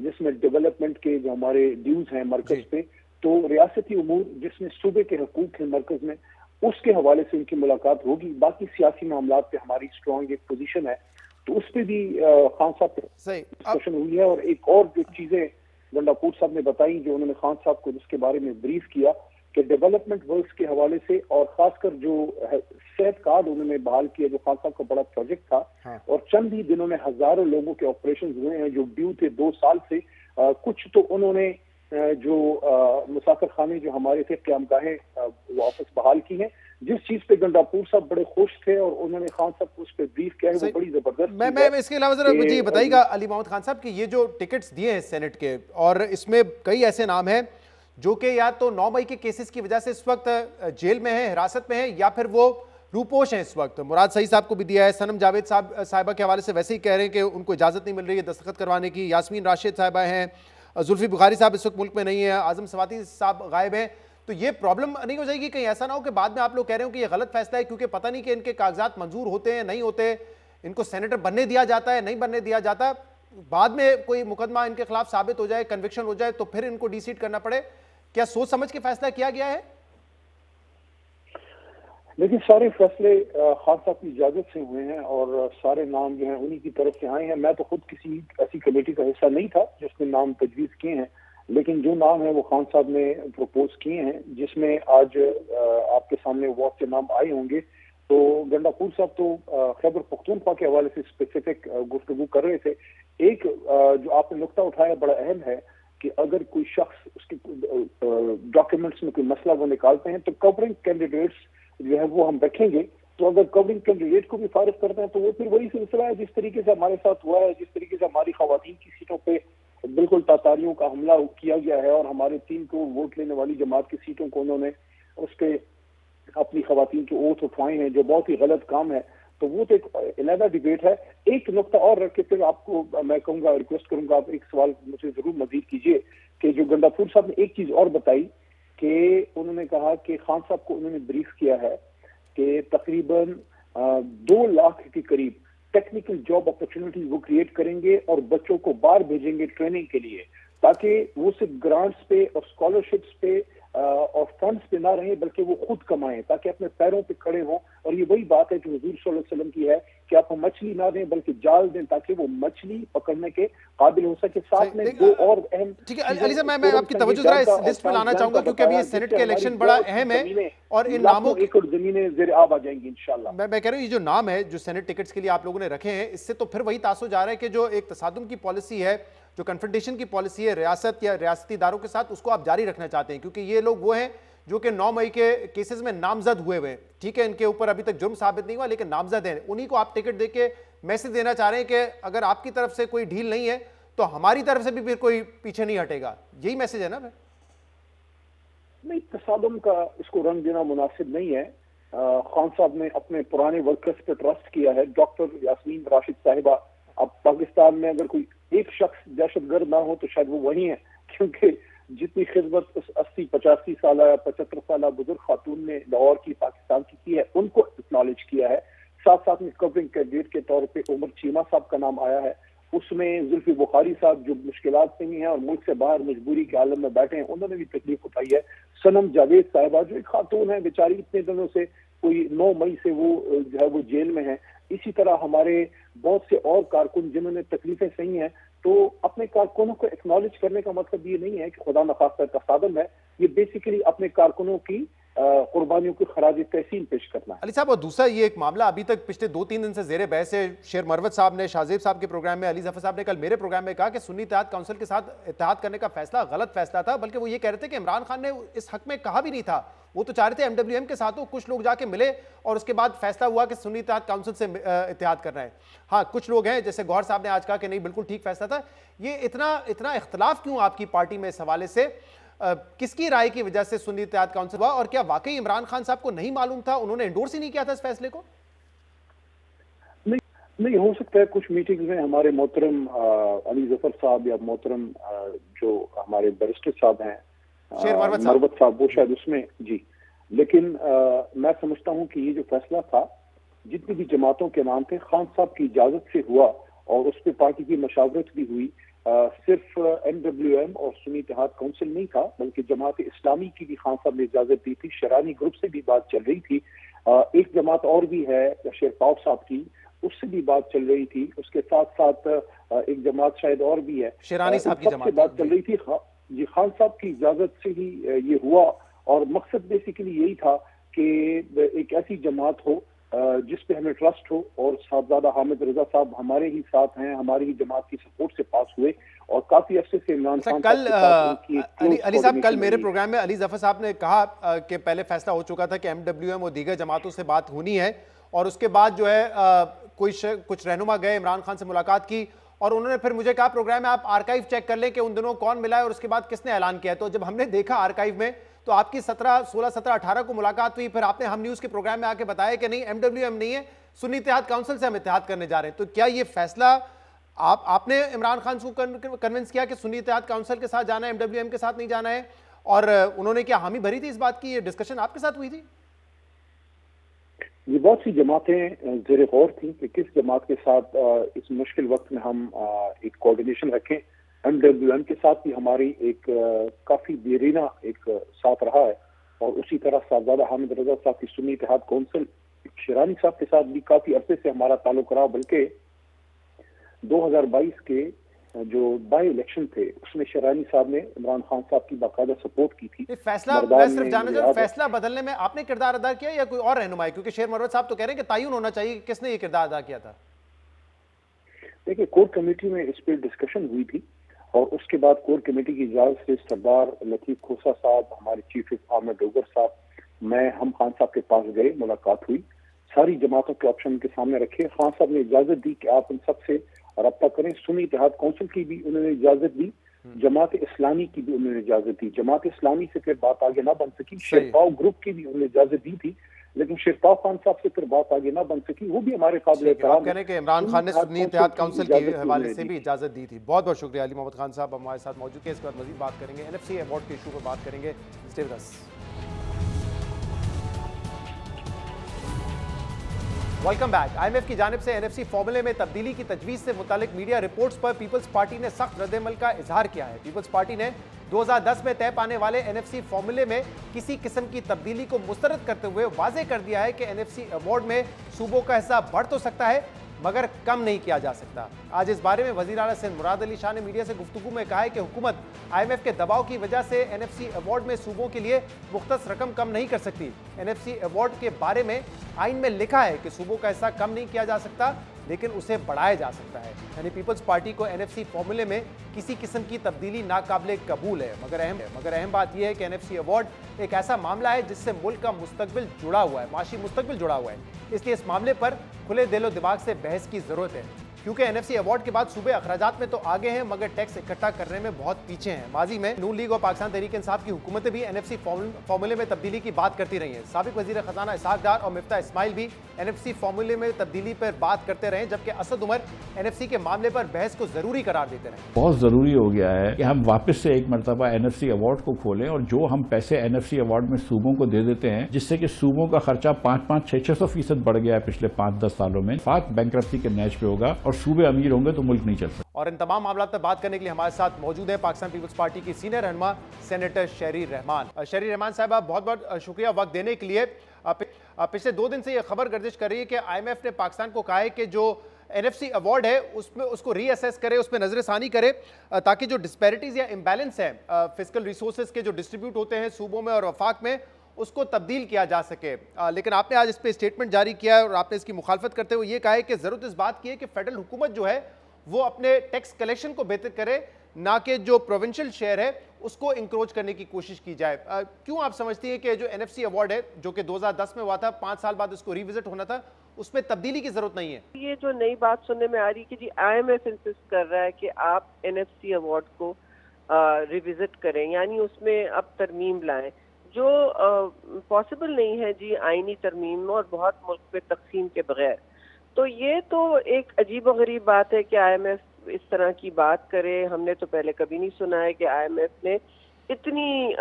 جس میں ڈیولپمنٹ کے جو ہمارے ڈیوز ہیں مرکز پہ، تو ریاستی امور جس میں صوبے کے حقوق ہیں مرکز میں، اس کے حوالے سے ان کی ملاقات ہوگی. باقی سیاسی معاملات پہ ہماری اسٹرانگ ایک پوزیشن ہے، تو اس پہ بھی خان صاحب سے ڈسکشن ہوئی ہے. اور ایک اور جو چیزیں گنڈاپور صاحب نے بتائی جو انہوں نے خان صاحب کو جس کے بارے میں بریف کیا کہ ڈیولپمنٹ ورکس کے حوالے سے، اور خاص کر جو صحت کارڈ انہوں نے بحال کیا جو خان صاحب کا بڑا پروجیکٹ تھا، اور چند ہی دنوں میں ہزاروں لوگوں کے آپریشن ہوئے ہیں جو ڈیو تھے 2 سال سے. کچھ تو انہوں نے جو مسافر خانے جو ہمارے تھے قیام گاہیں واپس بحال کی ہیں، جس چیز پہ گنڈاپور صاحب بڑے خوش تھے اور انہوں نے خان صاحب کو اس پہ بریف کیا ہے، وہ بڑی زبردست. میں اس کے علاوہ ذرا مجھے یہ بتائیے گا علی محمد خان صاحب کہ یہ جو ٹکٹس دیے ہیں سینٹ کے، اور اس میں کئی ایسے نام ہیں جو کہ یا تو 9 مئی کے کیسز کی وجہ سے اس وقت جیل میں ہیں، حراست میں ہیں، یا پھر وہ روپوش ہیں اس وقت. مراد سعید صاحب کو بھی دیا ہے، صنم جاوید صاحبہ کے حوالے سے ویسے ہی کہہ رہے ہیں کہ ان کو اجازت نہیں مل رہی ہے دستخط کروانے کی. یاسمین راشد صاحبہ ہیں، زلفی بخاری صاحب اس وقت ملک میں نہیں ہیں، اعظم سواتی صاحب غائب ہیں. تو یہ پرابلم نہیں ہو جائے گی کہیں ایسا نہ ہو کہ بعد میں آپ لوگ کہہ رہے ہو کہ یہ غلط فیصلہ ہے کیونکہ پتہ نہیں کہ ان کے کاغذات منظور ہوتے ہیں نہیں ہوتے، ان کو سینیٹر بننے دیا جاتا ہے نہیں بننے دیا جاتا، بعد میں کوئی مقدمہ ان کے خلاف ثابت ہو جائے، کنوکشن ہو جائے تو پھر ان کو ڈی سیٹ کرنا پڑے؟ کیا سوچ سمجھ کے فیصلہ کیا گیا ہے؟ لیکن سارے فیصلے خان صاحب کی اجازت سے ہوئے ہیں اور سارے نام جو ہیں انہی کی طرف سے آئے ہیں. میں تو خود کسی ایسی کمیٹی کا حصہ نہیں تھا جس نے نام تجویز کیے ہیں، لیکن جو نام ہیں وہ خان صاحب نے پروپوز کیے ہیں، جس میں آج آپ کے سامنے واک کے نام آئے ہوں گے. تو گنڈاپور صاحب تو خیبر پختونخوا کے حوالے سے اسپیسیفک گفتگو کر رہے تھے. ایک جو آپ نے نقطہ اٹھایا بڑا اہم ہے کہ اگر کوئی شخص اس کے ڈاکیومنٹس میں کوئی مسئلہ وہ نکالتے ہیں تو کورنگ کینڈیڈیٹس جو ہے وہ ہم رکھیں گے. تو اگر کورنگ کینڈیڈیٹ کو بھی فارغ کرتے ہیں تو وہ پھر وہی سلسلہ ہے جس طریقے سے ہمارے ساتھ ہوا ہے، جس طریقے سے ہماری خواتین کی سیٹوں پہ بالکل تاتاریوں کا حملہ کیا گیا ہے اور ہمارے 3 کو ووٹ لینے والی جماعت کی سیٹوں کو انہوں نے اس پہ اپنی خواتین کے اوتھ اٹھوائے ہیں جو بہت ہی غلط کام ہے. تو وہ تو ایک علیحدہ ڈیبیٹ ہے. ایک نقطہ اور رکھ کے پھر آپ کو میں کہوں گا، ریکویسٹ کروں گا، آپ ایک سوال مجھے ضرور مزید کیجیے کہ جو گنڈاپور صاحب نے ایک چیز اور بتائی کہ انہوں نے کہا کہ خان صاحب کو انہوں نے بریف کیا ہے کہ تقریباً 2 لاکھ کے قریب ٹیکنیکل جاب اپرچونٹیز وہ کریٹ کریں گے اور بچوں کو باہر بھیجیں گے ٹریننگ کے لیے، تاکہ وہ صرف گرانٹس پہ اور اسکالرشپس پہ اور فنڈس پہ نہ رہیں بلکہ وہ خود کمائیں تاکہ اپنے پیروں پہ کھڑے ہوں. اور یہ وہی بات ہے جو حضور صلی اللہ علیہ وسلم کی ہے کہ آپ مچھلی نہ دیں بلکہ جال دیں تاکہ وہ مچھلی پکڑنے کے قابل ہو سکے. ساتھ میں 2 اور اہم، ٹھیک ہے علی صاحب، میں آپ کی توجہ ذرا اس لسٹ میں لانا چاہوں گا کیونکہ ابھی یہ سینٹ کے الیکشن بڑا اہم ہے اور ان ناموں ایکڑ زمینیں زیر آب آ جائیں گی انشاءاللہ. میں کہہ رہا ہوں یہ جو نام ہے جو سینٹ ٹکٹس کے لیے آپ لوگوں نے رکھے ہیں، اس سے تو پھر وہی تاثر جا رہا ہے کہ جو ایک تصادم کی پالیسی ہے، جو کنفرنٹیشن کی پالیسی ہے ریاست یا ریاستی اداروں کے ساتھ، اس کو آپ جاری رکھنا چاہتے ہیں کیونکہ یہ لوگ وہ ہیں جو کہ 9 مئی کے کیسز میں نامزد ہوئے ہوئے ہیں. ٹھیک ہے، ان کے اوپر ابھی تک جرم ثابت نہیں ہوا لیکن نامزد ہیں. انہی کو آپ ٹکٹ دے کے میسج دینا چاہ رہے ہیں کہ اگر آپ کی طرف سے کوئی ڈھیل نہیں ہے تو ہماری طرف سے بھی پھر کوئی پیچھے نہیں ہٹے گا. یہی میسج ہے نا؟ نہیں، تصادم کا اس کو رنگ دینا مناسب نہیں ہے. خان صاحب نے اپنے پرانے ورکرز پہ ٹرسٹ کیا ہے. ڈاکٹر یاسمین راشد صاحبہ، اب پاکستان میں اگر کوئی ایک شخص دہشت گرد نہ ہو تو شاید وہ وہی ہیں، کیونکہ جتنی خدمت اس 80-85 سالہ یا 75 سالہ بزرگ خاتون نے لاہور کی پاکستان کی ہے ان کو اکنالج کیا ہے. ساتھ ساتھ میں کورنگ کینڈیڈیٹ کے طور پہ عمر چیمہ صاحب کا نام آیا ہے. اس میں زلفی بخاری صاحب جو مشکلات میں ہیں اور ملک سے باہر مجبوری کے عالم میں بیٹھے ہیں، انہوں نے بھی تکلیف اٹھائی ہے. صنم جاوید صاحبہ جو ایک خاتون ہے بیچاری، اتنے دنوں سے کوئی 9 مئی سے وہ جو ہے وہ جیل میں ہیں. اسی طرح ہمارے بہت سے اور کارکن جنہوں نے تکلیفیں سہی ہیں. تو اپنے کارکنوں کو ایکنالج کرنے کا مطلب یہ نہیں ہے کہ خدا نخواستہ تصادم ہے، یہ بیسیکلی اپنے کارکنوں کی قربانیوں کی خراج تحسین پیش کرنا ہے. علی صاحب، اور دوسرا یہ ایک معاملہ ابھی تک پچھلے 2-3 دن سے زیر بحث ہے. شیر مروت صاحب نے شاہزیب صاحب کے پروگرام میں، علی ظفر صاحب نے کل میرے پروگرام میں کہا کہ سنی اتحاد کونسل کے ساتھ اتحاد کرنے کا فیصلہ غلط فیصلہ تھا، بلکہ وہ یہ کہہ رہے تھے کہ عمران خان نے اس حق میں کہا بھی نہیں تھا. وہ تو چاہ رہے تھے MWM کے ساتھ کچھ لوگ جا کے ملے اور اس کے بعد فیصلہ ہوا کہ سنی اتحاد کونسل سے اتحاد کرنا ہے. ہاں، کچھ لوگ ہیں جیسے گوہر صاحب نے آج کہا کہ نہیں بالکل ٹھیک فیصلہ تھا. یہ اتنا اختلاف کیوں آپ کی پارٹی میں اس حوالے سے؟ کس کی رائے کی وجہ سے سنی اتحاد کونسل ہوا اور کیا واقعی عمران خان صاحب کو نہیں معلوم تھا، انہوں نے انڈورس ہی نہیں کیا تھا اس فیصلے کو؟ نہیں ہو سکتا ہے کچھ میٹنگز میں ہمارے محترم علی ظفر صاحب یا محترم جو ہمارے بیرسٹر صاحب ہیں مروت صاحب، وہ شاید اس میں جی. لیکن میں سمجھتا ہوں کہ یہ جو فیصلہ تھا جتنی بھی جماعتوں کے نام تھے خان صاحب کی اجازت سے ہوا اور اس پہ پارٹی کی مشاورت بھی ہوئی. صرف MWM اور سنی اتحاد کونسل نہیں تھا بلکہ جماعت اسلامی کی بھی خان صاحب نے اجازت دی تھی. شیرانی گروپ سے بھی بات چل رہی تھی. ایک جماعت اور بھی ہے شیرپاؤ صاحب کی, اس سے بھی بات چل رہی تھی. اس کے ساتھ ساتھ ایک جماعت شاید اور بھی ہے شیرانی صاحب کی جماعت سے بات چل رہی تھی. جی خان صاحب کی اجازت سے ہی یہ ہوا, اور مقصد بیسیکلی یہی تھا کہ ایک ایسی جماعت ہو جس پہ ہمیں ٹرسٹ ہو, اور صاحبزادہ حامد رضا صاحب ہمارے ہی ساتھ ہیں, ہماری ہی جماعت کی سپورٹ سے پاس ہوئے, اور کافی عرصے سے عمران خان کل علی صاحب کل میرے پروگرام میں علی ظفر صاحب نے کہا کہ پہلے فیصلہ ہو چکا تھا کہ MWM اور دیگر جماعتوں سے بات ہونی ہے, اور اس کے بعد جو ہے کچھ رہنما گئے عمران خان سے ملاقات کی, اور انہوں نے پھر مجھے کہا پروگرام میں آپ آرکائیو چیک کر لیں کہ ان دنوں کون ملا ہے اور اس کے بعد کس نے اعلان کیا ہے. تو جب ہم نے دیکھا آرکائیو میں تو آپ کی 16 17 18 کو ملاقات ہوئی, پھر آپ نے ہم نیوز کے پروگرام میں آ کے بتایا کہ نہیں MWM نہیں ہے, سنی اتحاد کونسل سے ہم اتحاد کرنے جا رہے ہیں. تو کیا یہ فیصلہ آپ نے عمران خان کو کنونس کیا کہ سنی اتحاد کونسل کے ساتھ جانا ہے, MWM کے ساتھ نہیں جانا ہے, اور انہوں نے کیا حامی بھری تھی اس بات کی؟ یہ ڈسکشن آپ کے ساتھ ہوئی تھی؟ یہ بہت سی جماعتیں زیر غور تھیں کہ کس جماعت کے ساتھ اس مشکل وقت میں ہم ایک کوارڈینیشن رکھیں. MWM کے ساتھ بھی ہماری ایک کافی دیرینہ ایک ساتھ رہا ہے, اور اسی طرح صاحبزادہ حامد رضا صاحب کی سنی اتحاد کونسل شیرانی صاحب کے ساتھ بھی کافی عرصے سے ہمارا تعلق رہا, بلکہ 2022 کے جو بائی الیکشن تھے اس میں شیرانی صاحب نے عمران خان صاحب کی باقاعدہ سپورٹ کی تھی. فیصلہ میں صرف جانا چاہتا ہوں, فیصلہ بدلنے میں آپ نے کردار ادا کیا یا کوئی اور رہنما ہے؟ کیونکہ شیر مروت صاحب تو کہہ رہے ہیں کہ تعین ہونا چاہیے کہ کس نے یہ کردار ادا کیا تھا. دیکھیے کور کمیٹی میں اس پہ ڈسکشن ہوئی تھی, اور اس کے بعد کور کمیٹی کی اجازت سے سردار لطیف کھوسا صاحب, ہمارے چیف احمد ڈوگر صاحب, میں ہم خان صاحب کے پاس گئے, ملاقات ہوئی, ساری جماعتوں کے آپشن کے سامنے رکھے. خان صاحب نے اجازت دی کہ آپ ان سب سے رابطہ کریں. سنی اتحاد کونسل کی بھی انہوں نے اجازت دی, جماعت اسلامی کی بھی انہوں نے اجازت دی. جماعت اسلامی سے پھر بات آگے نہ بن سکی. شیرپاؤ گروپ کی بھی انہوں نے اجازت دی تھی, لیکن شیرپاؤ خان صاحب سے پھر بات آگے نہ بن سکی. وہ بھی ہمارے قابل احترام ہیں کہ عمران خان نے سنی اتحاد کونسل کے حوالے سے بھی اجازت دی تھی. بہت بہت شکریہ علی محمد خان صاحب ہمارے ساتھ موجود ہیں. اس کے بعد مزید بات کریں گے, NFC ایوارڈ کے ایشو پر بات کریں گے. Stay with us. Welcome back. IMF کی جانب سے NFC فارمولے میں تبدیلی کی تجویز سے متعلق میڈیا رپورٹس پر پیپلز پارٹی نے سخت رد عمل کا اظہار کیا ہے. پیپلز پارٹی نے 2010 میں طے پانے والے NFC فارمولے میں کسی قسم کی تبدیلی کو مسترد کرتے ہوئے واضح کر دیا ہے کہ NFC ایوارڈ میں صوبوں کا حصہ بڑھ تو سکتا ہے مگر کم نہیں کیا جا سکتا. آج اس بارے میں وزیر اعلیٰ سندھ مراد علی شاہ نے میڈیا سے گفتگو میں کہا ہے کہ حکومت IMF کے دباؤ کی وجہ سے NFC ایوارڈ میں صوبوں کے لیے مختص رقم کم نہیں کر سکتی. NFC ایوارڈ کے بارے میں آئین میں لکھا ہے کہ صوبوں کا حصہ کم نہیں کیا جا سکتا لیکن اسے بڑھایا جا سکتا ہے. یعنی پیپلز پارٹی کو NFC فارمولے میں کسی قسم کی تبدیلی ناقابل قبول ہے. مگر اہم بات یہ ہے کہ NFC ایوارڈ ایک ایسا معاملہ ہے جس سے ملک کا مستقبل جڑا ہوا ہے, معاشی مستقبل جڑا ہوا ہے. اس لیے اس معاملے پر کھلے دل و دماغ سے بحث کی ضرورت ہے, کیونکہ NFC ایوارڈ کے بعد صوبے اخراجات میں تو آگے ہیں مگر ٹیکس اکٹھا کرنے میں بہت پیچھے ہیں. ماضی میں نون لیگ اور پاکستان تحریک انصاف کی حکومتیں بھی NFC فارمولے میں تبدیلی کی بات کرتی رہی ہیں. سابق وزیر خزانہ اسحاق ڈار اور مفتاح اسماعیل بھی NFC فارمولے میں تبدیلی پر بات کرتے رہے, جبکہ اسد عمر NFC کے معاملے پر بحث کو ضروری قرار دیتے رہے. بہت ضروری ہو گیا ہے کہ ہم واپس سے ایک مرتبہ NFC ایوارڈ کو کھولیں, اور جو ہم پیسے NFC ایوارڈ میں صوبوں کو دے دیتے ہیں, جس سے کہ صوبوں کا خرچہ 5-600% بڑھ گیا ہے پچھلے 5-10 سالوں میں, بینکرپسی کے نیچ پہ ہوگا اور صوبے امیر ہوں گے تو ملک نہیں چل سکتا. اور ان تمام معاملات پر بات کرنے کے لیے ہمارے ساتھ موجود ہیں پاکستان پیپلز پارٹی کی سینئر رہنما سینیٹر شہری رحمان. شہری رحمان صاحبہ بہت بہت شکریہ وقت دینے کے لیے. پچھلے 2 دن سے یہ خبر گردش کر رہی ہے کہ IMF نے پاکستان کو کہا ہے کہ جو NFC ایوارڈ ہے اس کو ری اسیس کرے, اس پہ نظر ثانی کرے, تاکہ جو ڈسپیرٹیز یا امبیلنس ہیں فسکل ریسورسز کے جو ڈسٹریبیوٹ ہوتے ہیں صوبوں میں اور وفاق میں, اس کو تبدیل کیا جا سکے. لیکن آپ نے آج اس پہ اسٹیٹمنٹ جاری کیا ہے اور آپ نے اس کی مخالفت کرتے ہوئے یہ کہا ہے کہ ضرورت اس بات کی ہے کہ فیڈرل حکومت جو ہے وہ اپنے ٹیکس کلیکشن کو بہتر کرے, نہ کہ جو پروونشل شیئر ہے اس کو انکروچ کرنے کی کوشش کی جائے. کیوں آپ سمجھتی ہیں کہ جو NFC ایوارڈ ہے جو کہ 2010 میں ہوا تھا, 5 سال بعد اس کو ریوزٹ ہونا تھا, اس میں تبدیلی کی ضرورت نہیں ہے؟ یہ جو نئی بات سننے میں آ رہی کہ جی IMF انسسٹ کر رہا ہے کہ آپ NFC ایوارڈ کو ریوزٹ کریں, یعنی اس میں اب ترمیم لائیں, جو پاسبل نہیں ہے جی آئینی ترمیم اور بہت ملک پہ تقسیم کے بغیر. تو یہ تو ایک عجیب و غریب بات ہے کہ IMF اس طرح کی بات کرے. ہم نے تو پہلے کبھی نہیں سنا ہے کہ IMF نے اتنی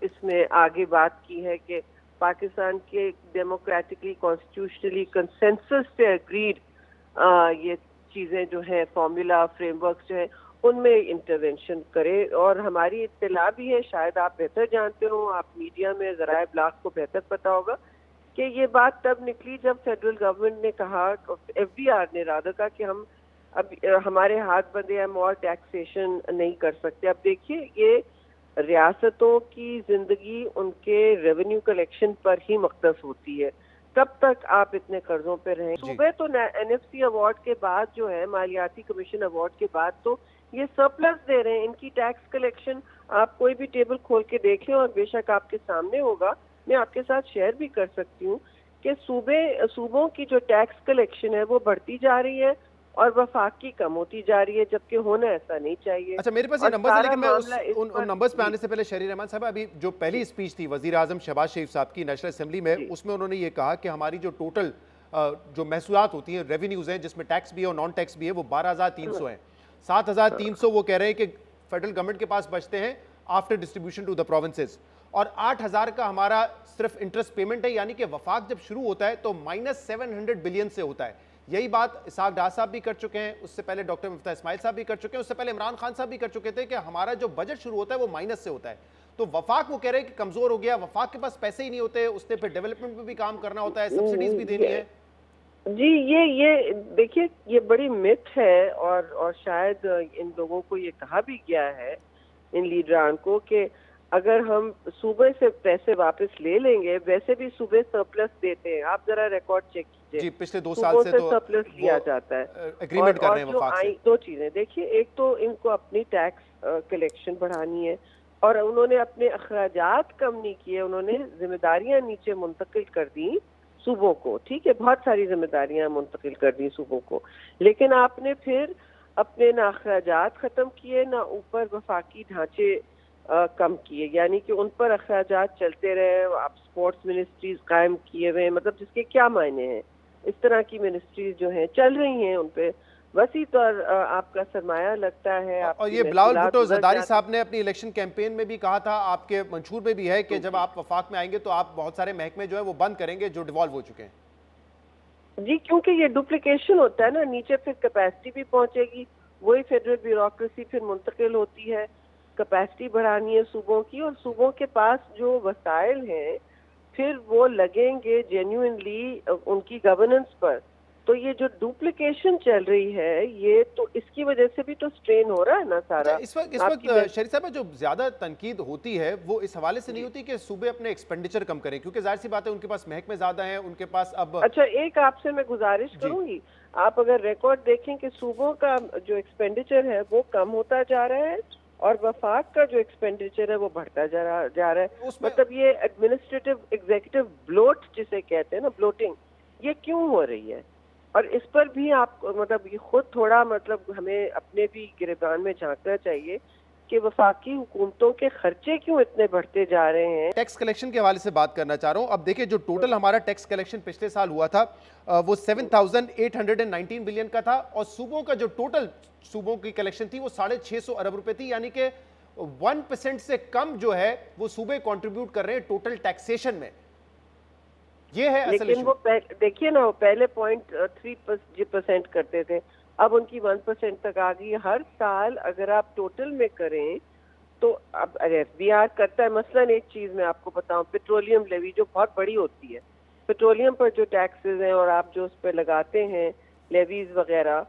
اس میں آگے بات کی ہے کہ پاکستان کے ڈیموکریٹکلی کانسٹیٹیوشنلی کنسنسس سے اگریڈ یہ چیزیں جو ہیں فارمولا فریم ورکس جو ہیں ان میں انٹرونشن کرے. اور ہماری اطلاع بھی ہے, شاید آپ بہتر جانتے ہوں, آپ میڈیا میں ذرائع ابلاغ کو بہتر پتا ہوگا کہ یہ بات تب نکلی جب فیڈرل گورنمنٹ نے کہا, ایف بی آر نے رادہ کہا کہ ہم اب ہمارے ہاتھ بندے ہم اور ٹیکسیشن نہیں کر سکتے. اب دیکھیے یہ ریاستوں کی زندگی ان کے ریونیو کلیکشن پر ہی مختص ہوتی ہے. کب تک آپ اتنے قرضوں پہ رہیں؟ صوبے تو این ایف سی ایوارڈ کے بعد جو ہے, مالیاتی کمیشن ایوارڈ کے بعد تو یہ سرپلس دے رہے ہیں. ان کی ٹیکس کلیکشن آپ کوئی بھی ٹیبل کھول کے دیکھ لیں, اور بے شک آپ کے سامنے ہوگا, میں آپ کے ساتھ شیئر بھی کر سکتی ہوں کہ صوبوں کی جو ٹیکس کلیکشن ہے وہ بڑھتی جا رہی ہے اور وفاق کی کم ہوتی جا رہی ہے, جبکہ ہونا ایسا نہیں چاہیے. اچھا میرے پاس یہ نمبرز ہے, لیکن میں ان نمبرز پہ آنے سے پہلے شہری رحمان صاحب, ابھی جو پہلی اسپیچ تھی وزیر اعظم شہباز شریف صاحب کی نیشنل اسمبلی میں, اس میں انہوں نے یہ کہا کہ ہماری جو ٹوٹل جو محصولات ہوتی ہیں, ریونیوز ہیں, جس میں ٹیکس بھی ہے اور نان ٹیکس بھی ہے, وہ 12,300 ہیں. 7,300 وہ کہہ رہے ہیں کہ فیڈرل گورنمنٹ کے پاس بچتے ہیں after distribution to the provinces, اور 8,000 کا ہمارا صرف انٹرسٹ پیمنٹ ہے. یعنی کہ وفاق جب شروع ہوتا ہے تو -700 بلین سے ہوتا ہے. یہی بات اسحاق ڈار صاحب بھی کر چکے ہیں, اس سے پہلے ڈاکٹر مفتاح اسماعیل صاحب بھی کر چکے ہیں, اس سے پہلے عمران خان صاحب بھی کر چکے تھے کہ ہمارا جو بجٹ شروع ہوتا ہے وہ مائنس سے ہوتا ہے. تو وفاق وہ کہہ رہے ہیں کہ کمزور ہو گیا, وفاق کے پاس پیسے ہی نہیں ہوتے, اس نے پھر ڈیولپمنٹ پہ بھی کام کرنا ہوتا ہے, سبسڈیز بھی دینی ہے. جی یہ دیکھیے یہ بڑی مت ہے, اور شاید ان لوگوں کو یہ کہا بھی گیا ہے ان لیڈران کو کہ اگر ہم صوبے سے پیسے واپس لے لیں گے, ویسے بھی صوبے سرپلس دیتے ہیں, آپ ذرا ریکارڈ چیک کیجئے, جی پچھلے 2 سال سے تو سرپلس لیا جاتا ہے. ایگریمنٹ کر رہے ہیں وفاق سے. 2 چیزیں دیکھیے, ایک تو ان کو اپنی ٹیکس کلیکشن بڑھانی ہے, اور انہوں نے اپنے اخراجات کم نہیں کیے, انہوں نے ذمہ داریاں نیچے منتقل کر دی صوبوں کو. ٹھیک ہے, بہت ساری ذمہ داریاں منتقل کر دی صوبوں کو, لیکن آپ نے پھر اپنے نہ اخراجات ختم کیے, نہ اوپر وفاقی ڈھانچے کم کیے. یعنی کہ ان پر اخراجات چلتے رہے, آپ سپورٹس منسٹریز قائم کیے ہوئے, مطلب جس کے کیا معنی ہیں. اس طرح کی منسٹریز جو ہیں چل رہی ہیں, ان پہ وسیع طور آپ کا سرمایہ لگتا ہے. اور یہ بلاول بھٹو زرداری صاحب نے اپنی الیکشن کیمپین میں بھی کہا تھا, آپ کے منشور میں بھی ہے کہ جب آپ وفاق میں آئیں گے تو آپ بہت سارے محکمے جو ہے وہ بند کریں گے جو ڈیوالو ہو چکے ہیں. جی کیونکہ یہ ڈپلیکیشن ہوتا ہے نا, نیچے پھر کیپیسٹی بھی پہنچے گی, وہی فیڈرل بیوروکریسی پھر منتقل ہوتی ہے. کیپیسٹی بڑھانی ہے صوبوں کی, اور صوبوں کے پاس جو وسائل ہیں پھر وہ لگیں گے جینیوئنلی ان کی گورننس پر. تو یہ جو ڈپلیکیشن چل رہی ہے, یہ تو اس کی وجہ سے بھی تو سٹرین ہو رہا ہے نا سارا. اس وقت شریف صاحب جو زیادہ تنقید ہوتی ہے وہ اس حوالے سے نہیں ہوتی کہ صوبے اپنے ایکسپینڈیچر کم کریں, کیونکہ ظاہر سی بات ہے ان کے پاس محکمے زیادہ ہیں, ان کے پاس اب. اچھا ایک آپ سے میں گزارش کروں گی, آپ اگر ریکارڈ دیکھیں کہ صوبوں کا جو ایکسپینڈیچر ہے وہ کم ہوتا جا رہا ہے, اور وفاق کا جو ایکسپینڈیچر ہے وہ بڑھتا جا رہا ہے. مطلب یہ ایڈمنسٹریٹو ایگزیکٹو بلوٹ جسے کہتے ہیں نا, بلوٹنگ, یہ کیوں ہو رہی ہے؟ اور اس پر بھی آپ مطلب یہ خود تھوڑا مطلب ہمیں اپنے بھی گریبان میں جھانکنا چاہیے کہ وفاقی حکومتوں کے خرچے کیوں اتنے بڑھتے جا رہے ہیں. ٹیکس کلیکشن کے حوالے سے بات کرنا چاہ رہا ہوں. اب دیکھیں جو ٹوٹل ہمارا ٹیکس کلیکشن پچھلے سال ہوا تھا وہ 7,819 بلین کا تھا, اور صوبوں کا جو ٹوٹل صوبوں کی کلیکشن تھی وہ 650 ارب روپے تھی. یعنی کہ 1% سے کم جو ہے وہ صوبے کنٹریبیوٹ کر رہے ہیں ٹوٹل ٹیکسیشن میں. یہ ہے اصل لیکن وہ دیکھیے نا, وہ پہلے 0.3% کرتے تھے, اب ان کی 1% تک آ گئی. ہر سال اگر آپ ٹوٹل میں کریں تو اب ایف بی آر کرتا ہے. مثلاً ایک چیز میں آپ کو بتاؤں, پیٹرولیم لیوی جو بہت بڑی ہوتی ہے, پیٹرولیم پر جو ٹیکسز ہیں اور آپ جو اس پہ لگاتے ہیں لیویز وغیرہ,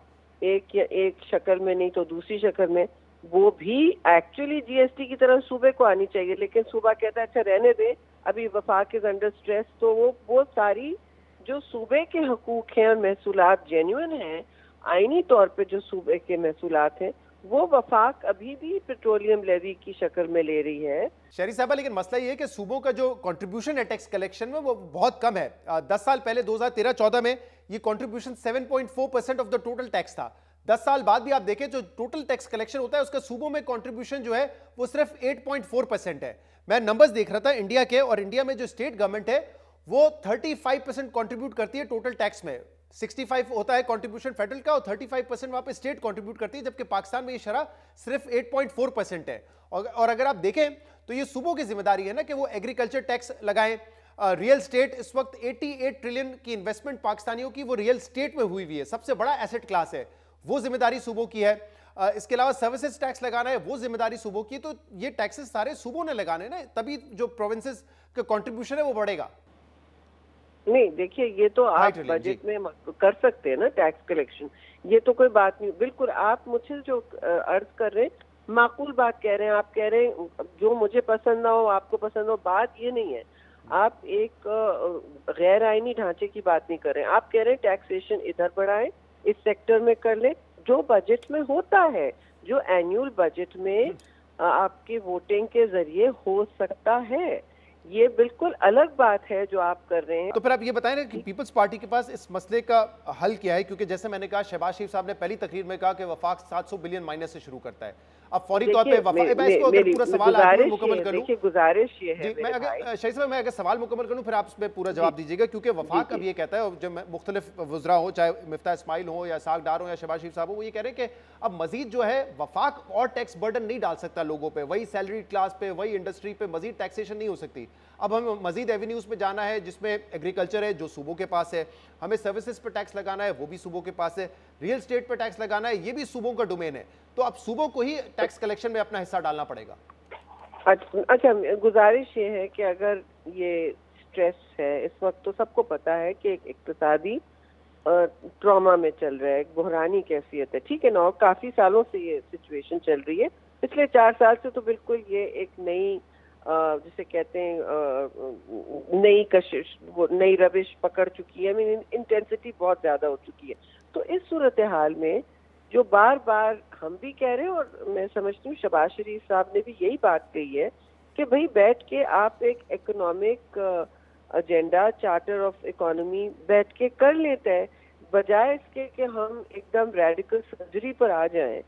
ایک شکل میں نہیں تو دوسری شکل میں, وہ بھی ایکچولی جی ایس ٹی کی طرح صوبے کو آنی چاہیے, لیکن صوبہ کہتا ہے اچھا رہنے دیں, ابھی وفاق از انڈر سٹریس. تو وہ ساری جو صوبے کے حقوق ہیں اور محصولات جینیون ہیں, آئینی طور پہ جو صوبے کے محصولات ہیں, وہ وفاق ابھی بھی پیٹرولیم لیوی کی شکل میں لے رہی ہے. شہری صاحبہ لیکن مسئلہ یہ ہے کہ صوبوں کا جو کنٹریبیوشن ہے ٹیکس کلیکشن میں وہ بہت کم ہے. 10 سال پہلے 2013-14 میں یہ contribution 7.4% of the total tax تھا. 10 سال بعد بھی آپ دیکھیں جو ٹوٹل ٹیکس کلیکشن ہوتا ہے اس کا صوبوں میں کنٹریبیوشن جو ہے وہ صرف 8.4% ہے. میں نمبرز دیکھ رہا تھا انڈیا کے, اور انڈیا میں جو اسٹیٹ گورنمنٹ ہے وہ 35% کنٹریبیوٹ کرتی ہے ٹوٹل ٹیکس میں. 65 ہوتا ہے کنٹریبیوشن فیڈرل کا, اور 35% وہاں پہ اسٹیٹ کنٹریبیوٹ کرتی ہے, جبکہ پاکستان میں یہ شرح صرف 8.4% ہے. اور اگر آپ دیکھیں تو یہ صوبوں کی ذمہ داری ہے نا کہ وہ ایگریکلچر ٹیکس لگائیں. ریئل اسٹیٹ اس وقت 88 ٹریلین کی انویسٹمنٹ پاکستانیوں کی وہ ریئل اسٹیٹ میں ہوئی ہے, سب سے بڑا ایسٹ کلاس ہے, وہ ذمہ داری صوبوں کی ہے. اس کے علاوہ سروسز ٹیکس لگانا ہے وہ ذمہ داری صوبوں کی, تو یہ ٹیکسز سارے صوبوں نے لگانے نا, تبھی جو پروونسز کا کنٹریبیوشن ہے وہ بڑھے گا. نہیں دیکھیے یہ تو آپ بجٹ میں کر سکتے ہیں نا ٹیکس کلیکشن, یہ تو کوئی بات نہیں. بالکل آپ مجھ سے جو عرض کر رہے ہیں معقول بات کہہ رہے ہیں, آپ کہہ رہے ہیں جو مجھے پسند نہ ہو آپ کو پسند ہو, بات یہ نہیں ہے. آپ ایک غیر آئینی ڈھانچے کی بات نہیں کر رہے ہیں, آپ کہہ رہے ہیں ٹیکسیشن ادھر بڑھائیں, اس سیکٹر میں کر لیں جو بجٹ میں ہوتا ہے, جو اینیول بجٹ میں آپ کی ووٹنگ کے ذریعے ہو سکتا ہے. یہ بالکل الگ بات ہے جو آپ کر رہے ہیں. تو پھر آپ یہ بتائیں نا کہ پیپلز پارٹی کے پاس اس مسئلے کا حل کیا ہے, کیونکہ جیسے میں نے کہا شہباز شریف صاحب نے پہلی تقریر میں کہا کہ وفاق 700 بلین مائنس سے شروع کرتا ہے. اب فوری طور پہ پورا سوال مکمل کر لوں, گزارش یہ ہے شہید صاحب میں اگر سوال مکمل کروں پھر آپ اس پہ پورا جواب دیجیے گا, کیونکہ وفاق اب یہ کہتا ہے جو مختلف وزراء ہوں, چاہے مفتاح اسماعیل ہوں یا اسحاق ڈار ہوں یا شہباز شریف صاحب ہوں, وہ یہ کہہ رہے ہیں کہ اب مزید جو ہے وفاق اور ٹیکس برڈن نہیں ڈال سکتا لوگوں پہ, وہی سیلری کلاس پہ, وہی انڈسٹری پہ مزید ٹیکسیشن نہیں ہو سکتی. اب ہمیں مزید ایونیوز پہ جانا ہے جس میں ایگریکلچر ہے جو صوبوں کے پاس ہے, ہمیں سروسز پہ ٹیکس لگانا ہے وہ بھی صوبوں کے پاس ہے, ریئل اسٹیٹ پہ ٹیکس لگانا ہے یہ بھی صوبوں کا ڈومین ہے. تو اب صوبوں کو ہی ٹیکس کلیکشن میں اپنا حصہ ڈالنا پڑے گا. اچھا گزارش یہ ہے کہ اگر یہ سٹریس ہے اس وقت, تو سب کو پتا ہے کہ ایک اقتصادی ٹراما میں چل رہا ہے, ایک بحرانی کیفیت ہے, ٹھیک ہے نا, اور کافی سالوں سے یہ سچویشن چل رہی ہے. پچھلے 4 سال سے تو بالکل یہ ایک نئی جسے کہتے ہیں نئی کشش, نئی روش پکڑ چکی ہے, انٹینسٹی بہت زیادہ ہو چکی ہے. تو اس صورتحال میں جو بار بار ہم بھی کہہ رہے ہیں اور میں سمجھتی ہوں شہباز شریف صاحب نے بھی یہی بات کہی ہے کہ بھئی بیٹھ کے آپ ایک economic agenda, charter of economy بیٹھ کے کر لیتے ہیں, بجائے اس کے کہ ہم ایک دم ریڈیکل سرجری پر آ جائیں.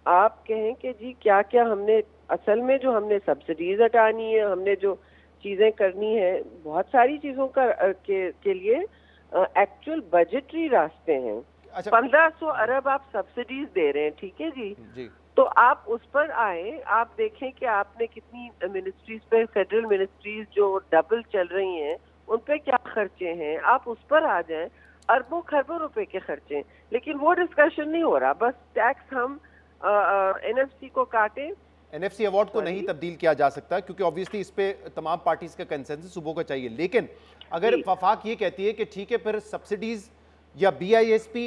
آپ کہیں کہ جی کیا کیا ہم نے اصل میں جو ہم نے سبسڈیز ہٹانی ہے, ہم نے جو چیزیں کرنی ہے, بہت ساری چیزوں کا کے لیے ایکچوئل بجٹری راستے ہیں. 1500 ارب آپ سبسڈیز دے رہے ہیں, ٹھیک ہے جی, تو آپ اس پر آئیں, آپ دیکھیں کہ آپ نے کتنی منسٹریز پہ, فیڈرل منسٹریز جو ڈبل چل رہی ہیں ان پہ کیا خرچے ہیں, آپ اس پر آ جائیں. اربوں خربوں روپے کے خرچے, لیکن وہ ڈسکشن نہیں ہو رہا. بس ٹیکس ہم NFC کو کاٹیں. NFC ایوارڈ کو نہیں تبدیل کیا جا سکتا کیونکہ obviously اس پہ تمام پارٹیز کا کنسنسس صوبوں کا چاہیے, لیکن اگر وفاق یہ کہتی ہے کہ ٹھیک ہے پھر سبسڈیز یا BISP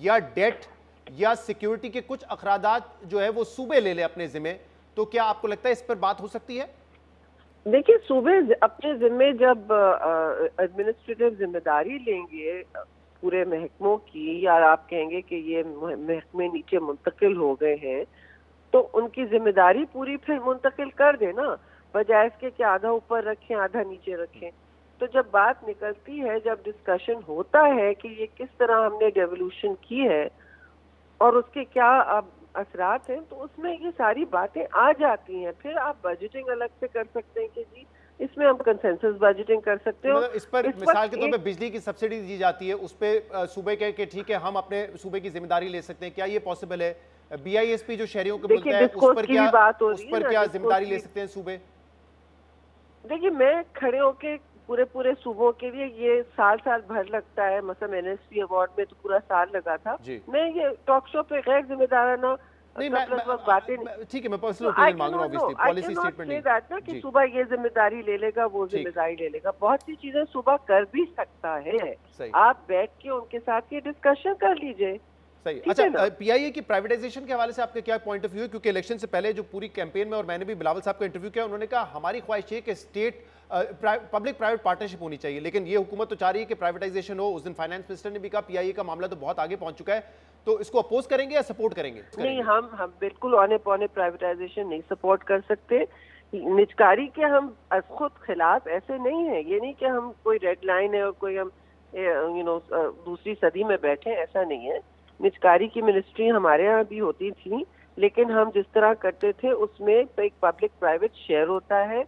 یا ڈیٹ یا سیکیورٹی کے کچھ اخراجات جو ہے وہ صوبے لے لے اپنے ذمہ, تو کیا آپ کو لگتا ہے اس پر بات ہو سکتی ہے؟ دیکھیے صوبے اپنے ذمہ جب ایڈمنسٹریٹو ذمہ داری لیں گے پورے محکموں کی, یا آپ کہیں گے کہ یہ محکمے نیچے منتقل ہو گئے ہیں, تو ان کی ذمہ داری پوری پھر منتقل کر دیں نا, بجائے اس کے کہ آدھا اوپر رکھیں آدھا نیچے رکھیں. تو جب بات نکلتی ہے, جب ڈسکشن ہوتا ہے کہ یہ کس طرح ہم نے ڈیولوشن کی ہے اور اس کے کیا اثرات ہیں, تو اس میں یہ ساری باتیں آ جاتی ہیں. پھر آپ بجٹنگ الگ سے کر سکتے ہیں کہ جی اس میں ہم کنسنسس بجٹنگ کر سکتے ہیں. اس پر مثال کے طور پہ بجلی کی سبسڈی دی جاتی ہے, اس پہ صوبے کہے کہ ٹھیک ہے ہم اپنے صوبے کی ذمہ داری لے سکتے ہیں, کیا یہ پاسبل ہے؟ BISP جو شہریوں کو ملتا ہے اس پر کیا ذمہ داری لے سکتے ہیں صوبے؟ دیکھیے میں کھڑے ہو کے پورے صوبوں کے لیے یہ سال بھر لگتا ہے, مثلا NFC ایوارڈ میں تو پورا سال لگا تھا. میں یہ ٹاک شو پہ غیر ذمہ دارانہ باتیں, ٹھیک ہے میں پرسنل اوپینین مانگ رہا ہوں, obviously پالیسی اسٹیٹمنٹ نہیں کہ صوبہ یہ ذمہ داری لے لے گا, وہ ذمہ داری لے لے گا. بہت سی چیزیں صوبہ کر بھی سکتا ہے, آپ بیٹھ کے ان کے ساتھ یہ ڈسکشن کر لیجئے. صحیح. اچھا PIA کی پرائیویٹائزیشن کے حوالے سے آپ کا کیا پوائنٹ آف ویو ہے؟ کیونکہ الیکشن سے پہلے جو پوری کیمپین میں, اور میں نے بھی بلاول صاحب کا انٹرویو کیا, انہوں نے کہا ہماری خواہش یہ کہ اسٹیٹ پبلک پرائیویٹ پارٹنرشپ ہونی چاہیے, لیکن یہ حکومت تو چاہ رہی ہے کہ پرائیویٹائزیشن ہو. اس دن فائنانس منسٹر نے بھی کہا PIA کا معاملہ تو بہت آگے پہنچ چکا ہے, تو اس کو اپوز کریں گے یا سپورٹ کریں گے؟ نہیں, ہم بالکل اونے پونے پرائیویٹائزیشن نہیں سپورٹ کر سکتے. نجکاری کے ہم خود خلاف ایسے نہیں ہیں, یہ نہیں کہ ہم کوئی ریڈ لائن ہے اور کوئی ہم دوسری صدی میں بیٹھے, ایسا نہیں ہے. نجکاری کی منسٹری ہمارے ہاں بھی ہوتی تھی, لیکن ہم جس طرح کرتے تھے اس میں ایک پبلک پرائیویٹ شیئر ہوتا ہے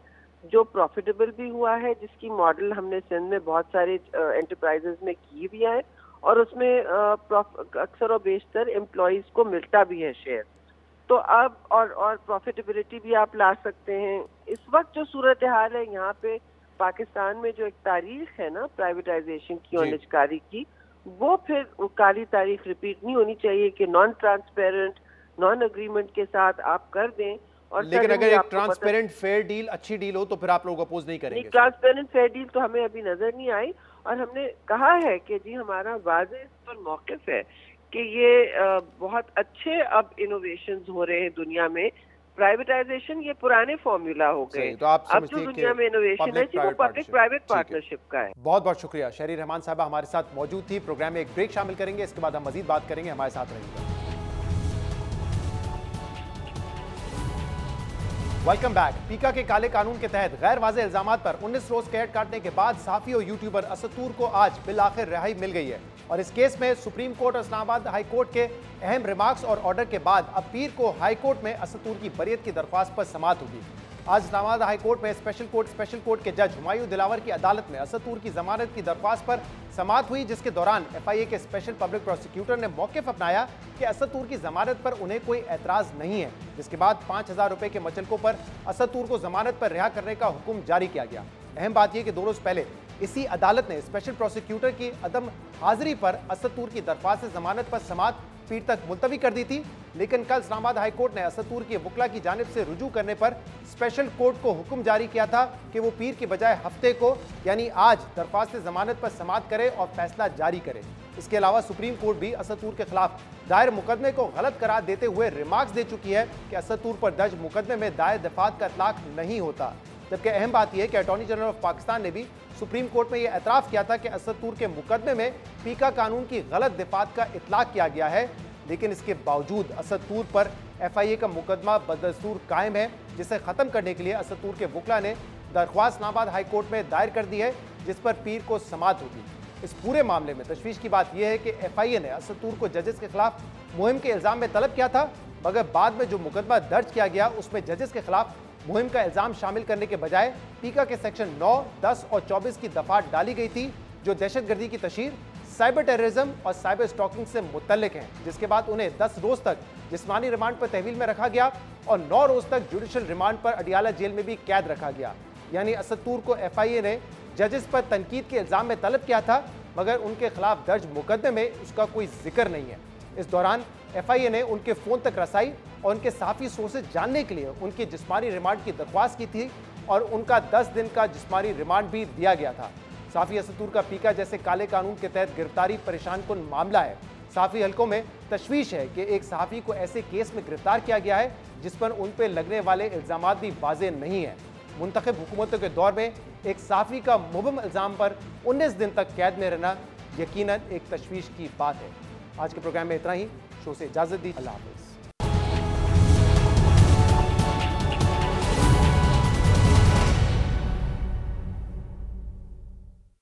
جو پروفیٹیبل بھی ہوا ہے, جس کی ماڈل ہم نے سندھ میں بہت سارے انٹرپرائزز میں کی بھی ہے, اور اس میں اکثر و بیشتر امپلائیز کو ملتا بھی ہے شیئر. تو اب اور پروفیٹیبلٹی بھی آپ لا سکتے ہیں. اس وقت جو صورتحال ہے یہاں پہ پاکستان میں, جو ایک تاریخ ہے نا پرائیویٹائزیشن کی اور نجکاری کی, وہ پھر کالی تاریخ ریپیٹ نہیں ہونی چاہیے کہ نان ٹرانسپیرنٹ, نان اگریمنٹ کے ساتھ آپ کر دیں. اور لیکن اگر ایک ٹرانسپیرنٹ فیئر ڈیل اچھی ڈیل ہو تو پھر آپ لوگ اپوز نہیں کریں گے؟ ٹرانسپیرنٹ فیئر ڈیل تو ہمیں ابھی نظر نہیں آئی، اور ہم نے کہا ہے کہ جی ہمارا واضح اس پر موقف ہے کہ یہ بہت اچھے اب انوویشنز ہو رہے ہیں دنیا میں. پرائیویٹائزیشن یہ پرانے فارمولا ہو گئے، اب جو دنیا میں انوویشن ہے وہ پبلک پرائیویٹ پارٹنرشپ کا ہے. بہت بہت شکریہ. شہری رحمان صاحبہ ہمارے ساتھ موجود تھی. پروگرام میں ایک بریک شامل کریں گے، اس کے بعد ہم مزید بات کریں گے. ہمارے ساتھ رہیے گا. Welcome back. پیکا کے کالے قانون کے تحت غیر واضح الزامات پر 19 روز قید کاٹنے کے بعد صحافی اور یوٹیوبر اسد طور کو آج بالآخر رہائی مل گئی ہے، اور اس کیس میں سپریم کورٹ اور اسلام آباد ہائی کورٹ کے اہم ریمارکس اور آرڈر کے بعد اب پیر کو ہائی کورٹ میں اسد طور کی بریت کی درخواست پر سماعت ہوگی. آج اسلام آباد ہائی کورٹ میں اسپیشل کورٹ کے جج ہمایوں دلاور کی عدالت میں اسد طور کی ضمانت کی درخواست پر سماعت ہوئی، جس کے دوران ایف آئی اے کے اسپیشل پبلک پروسیکیوٹر نے موقف اپنایا کہ اسد طور کی ضمانت پر انہیں کوئی اعتراض نہیں ہے، جس کے بعد 5,000 روپے کے مچلکوں پر اسد طور کو ضمانت پر رہا کرنے کا حکم جاری کیا گیا. اہم بات یہ کہ 2 روز پہلے اسی عدالت نے اسپیشل پروسیکیوٹر کی عدم حاضری پر اسد طور کی درخواست ضمانت پر سماعت پیر تک ملتوی کر دی تھی، لیکن کل اسلام آباد ہائی کورٹ نے اسد طور کے وکلا کی جانب سے رجوع کرنے پر اسپیشل کورٹ کو حکم جاری کیا تھا کہ وہ پیر کے بجائے ہفتے کو یعنی آج درخواست ضمانت پر سماعت کرے اور فیصلہ جاری کرے. اس کے علاوہ سپریم کورٹ بھی اسد طور کے خلاف دائر مقدمے کو غلط قرار دیتے ہوئے ریمارکس دے چکی ہے کہ اسد طور پر درج مقدمے میں دائر دفاعت کا اطلاق نہیں ہوتا. جبکہ اہم بات یہ ہے کہ اٹارنی جنرل آف پاکستان نے بھی سپریم کورٹ میں یہ اعتراف کیا تھا کہ اسد طور کے مقدمے میں پیکا قانون کی غلط دفاعت کا اطلاق کیا گیا ہے، لیکن اس کے باوجود اسد طور پر ایف آئی اے کا مقدمہ بدستور قائم ہے، جسے ختم کرنے کے لیے اسد طور کے وکلا نے درخواست اسلام آباد ہائی کورٹ میں دائر کر دی ہے، جس پر پیر کو سماعت ہوگی. اس پورے معاملے میں تشویش کی بات یہ ہے کہ ایف آئی اے نے اسد طور کو ججز کے خلاف مہم کے الزام میں طلب کیا تھا، مگر بعد میں جو مقدمہ درج کیا گیا اس میں ججز کے خلاف مہم کا الزام شامل کرنے کے بجائے پیکا کے سیکشن 9, 10 اور 24 کی دفعات ڈالی گئی تھی، جو دہشت گردی کی تشہیر، سائبر ٹیررزم اور سائبر اسٹاکنگ سے متعلق ہیں، جس کے بعد انہیں 10 روز تک جسمانی ریمانڈ پر تحویل میں رکھا گیا اور 9 روز تک جوڈیشل ریمانڈ پر اڈیالہ جیل میں بھی قید رکھا گیا. یعنی اسد طور کو ایف آئی اے نے ججز پر تنقید کے الزام میں طلب کیا تھا، مگر ان کے خلاف درج مقدمے میں اس کا کوئی ذکر نہیں ہے. اس دوران ایف آئی اے نے ان کے فون تک رسائی اور ان کے صحافی سورسز جاننے کے لیے ان کی جسمانی ریمانڈ کی درخواست کی تھی، اور ان کا 10 دن کا جسمانی ریمانڈ بھی دیا گیا تھا. صحافی اسد طور کا پیکا جیسے کالے قانون کے تحت گرفتاری پریشان کن معاملہ ہے. صحافی حلقوں میں تشویش ہے کہ ایک صحافی کو ایسے کیس میں گرفتار کیا گیا ہے جس پر ان پہ لگنے والے الزامات بھی واضح نہیں ہیں. منتخب حکومتوں کے دور میں ایک صحافی کا مبہم الزام پر 19 دن تک قید میں رہنا یقیناً ایک تشویش کی بات ہے. آج کے پروگرام میں اتنا ہی. شو سے اجازت دی. اللہ حافظ.